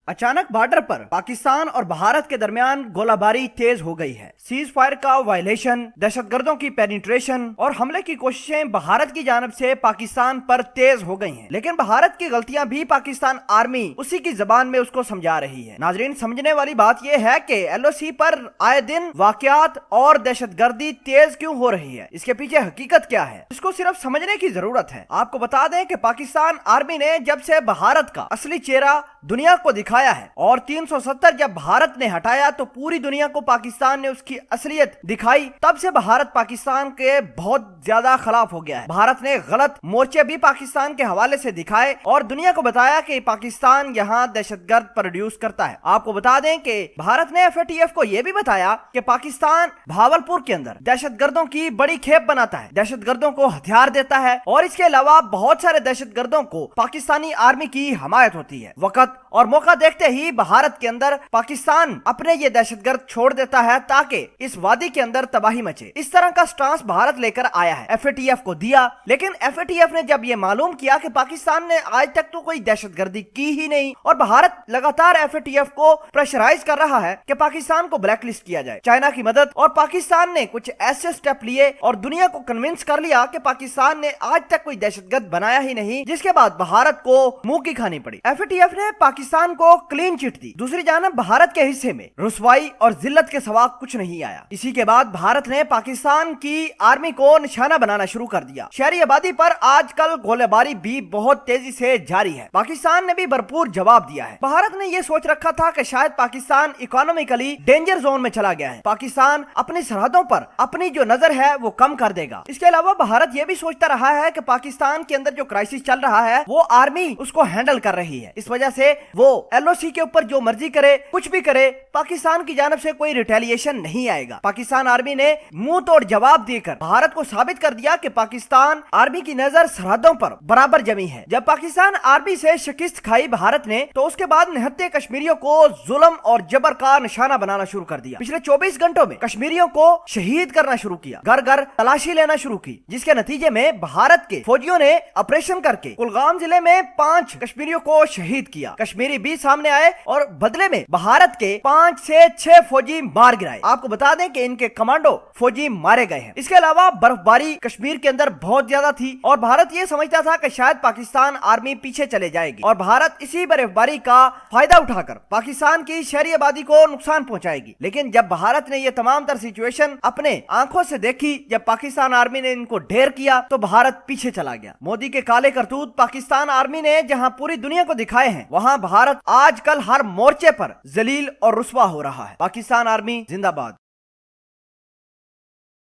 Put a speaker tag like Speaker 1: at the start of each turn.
Speaker 1: अचानक बॉर्डर पर पाकिस्तान और भारत के दरमियान गोलाबारी तेज हो गई है। सीज फायर का वायलेशन, दहशतगर्दों की पेनिट्रेशन और हमले की कोशिशें भारत की जानब से पाकिस्तान पर तेज हो गई हैं। लेकिन भारत की गलतियां भी पाकिस्तान आर्मी उसी की जबान में उसको समझा रही है। नाजरीन, समझने वाली बात यह है कि LOC पर आए दिन वाकयात और दहशतगर्दी तेज क्यों हो रही है, इसके पीछे हकीकत क्या है, इसको सिर्फ समझने की जरूरत है। आपको बता दें कि पाकिस्तान आर्मी ने जब से भारत का असली चेहरा दुनिया को दिखाया है और 370 जब भारत ने हटाया तो पूरी दुनिया को पाकिस्तान ने उसकी असलियत दिखाई, तब से भारत पाकिस्तान के बहुत ज्यादा खिलाफ हो गया है। भारत ने गलत मोर्चे भी पाकिस्तान के हवाले से दिखाए और दुनिया को बताया कि पाकिस्तान यहाँ दहशतगर्द प्रोड्यूस करता है। आपको बता दें कि भारत ने FATF को यह भी बताया कि पाकिस्तान भावलपुर के अंदर दहशतगर्दों की बड़ी खेप बनाता है, दहशतगर्दों को हथियार देता है और इसके अलावा बहुत सारे दहशतगर्दों को पाकिस्तानी आर्मी की हमायत होती है। वक्त और मौका देखते ही भारत के अंदर पाकिस्तान अपने ये दहशतगर्द छोड़ देता है ताकि इस वादी के अंदर तबाही मचे। इस तरह का स्टांस भारत लेकर आया है, FATF को दिया। लेकिन FATF ने जब ये मालूम किया कि पाकिस्तान ने आज तक तो कोई दहशतगर्दी की ही नहीं और भारत लगातार FATF को प्रेशराइज कर रहा है कि पाकिस्तान को ब्लैक लिस्ट किया जाए, चाइना की मदद और पाकिस्तान ने कुछ ऐसे स्टेप लिए और दुनिया को कन्विंस कर लिया कि पाकिस्तान ने आज तक कोई दहशतगर्द बनाया ही नहीं, जिसके बाद भारत को मुंह की खानी पड़ी। FATF ने पाकिस्तान को क्लीन चिट दी। दूसरी जानब भारत के हिस्से में रुसवाई और जिल्लत के सिवा कुछ नहीं आया। इसी के बाद भारत ने पाकिस्तान की आर्मी को निशाना बनाना शुरू कर दिया। शहरी आबादी पर आजकल गोलीबारी भी बहुत तेजी से जारी है। पाकिस्तान ने भी भरपूर जवाब दिया है। भारत ने यह सोच रखा था कि शायद पाकिस्तान इकोनॉमिकली डेंजर जोन में चला गया है, पाकिस्तान अपनी सरहदों पर अपनी जो नजर है वो कम कर देगा। इसके अलावा भारत यह भी सोचता रहा है कि पाकिस्तान के अंदर जो क्राइसिस चल रहा है वो आर्मी उसको हैंडल कर रही है, इस वजह से वो LOC के ऊपर जो मर्जी करे, कुछ भी करे, पाकिस्तान की जानब से कोई रिटेलिएशन नहीं आएगा। पाकिस्तान आर्मी ने मुंह तोड़ जवाब देकर भारत को साबित कर दिया कि पाकिस्तान आर्मी की नजर सरहदों पर बराबर जमी है। जब पाकिस्तान आर्मी से शिकस्त खाई भारत ने तो उसके बाद निहत्थे कश्मीरियों को जुल्म और जबर का निशाना बनाना शुरू कर दिया। पिछले 24 घंटों में कश्मीरियों को शहीद करना शुरू किया, घर घर तलाशी लेना शुरू की, जिसके नतीजे में भारत के फौजियों ने ऑपरेशन करके कुलगाम जिले में 5 कश्मीरियों को शहीद किया। कश्मीरी भी सामने आए और बदले में भारत के 5 से 6 फौजी मार गिराए। आपको बता दें कि इनके कमांडो फौजी मारे गए हैं। इसके अलावा बर्फबारी कश्मीर के अंदर बहुत ज्यादा थी और भारत ये समझता था कि शायद पाकिस्तान आर्मी पीछे चले जाएगी और भारत इसी बर्फबारी का फायदा उठाकर पाकिस्तान की शहरी आबादी को नुकसान पहुंचाएगी। लेकिन जब भारत ने ये तमाम तर सिचुएशन अपने आंखों से देखी, जब पाकिस्तान आर्मी ने इनको ढेर किया तो भारत पीछे चला गया। मोदी के काले करतूत पाकिस्तान आर्मी ने जहां पूरी दुनिया को दिखाए हैं, वहां भारत आजकल हर मोर्चे पर जलील और रुस्वा हो रहा है। पाकिस्तान आर्मी जिंदाबाद।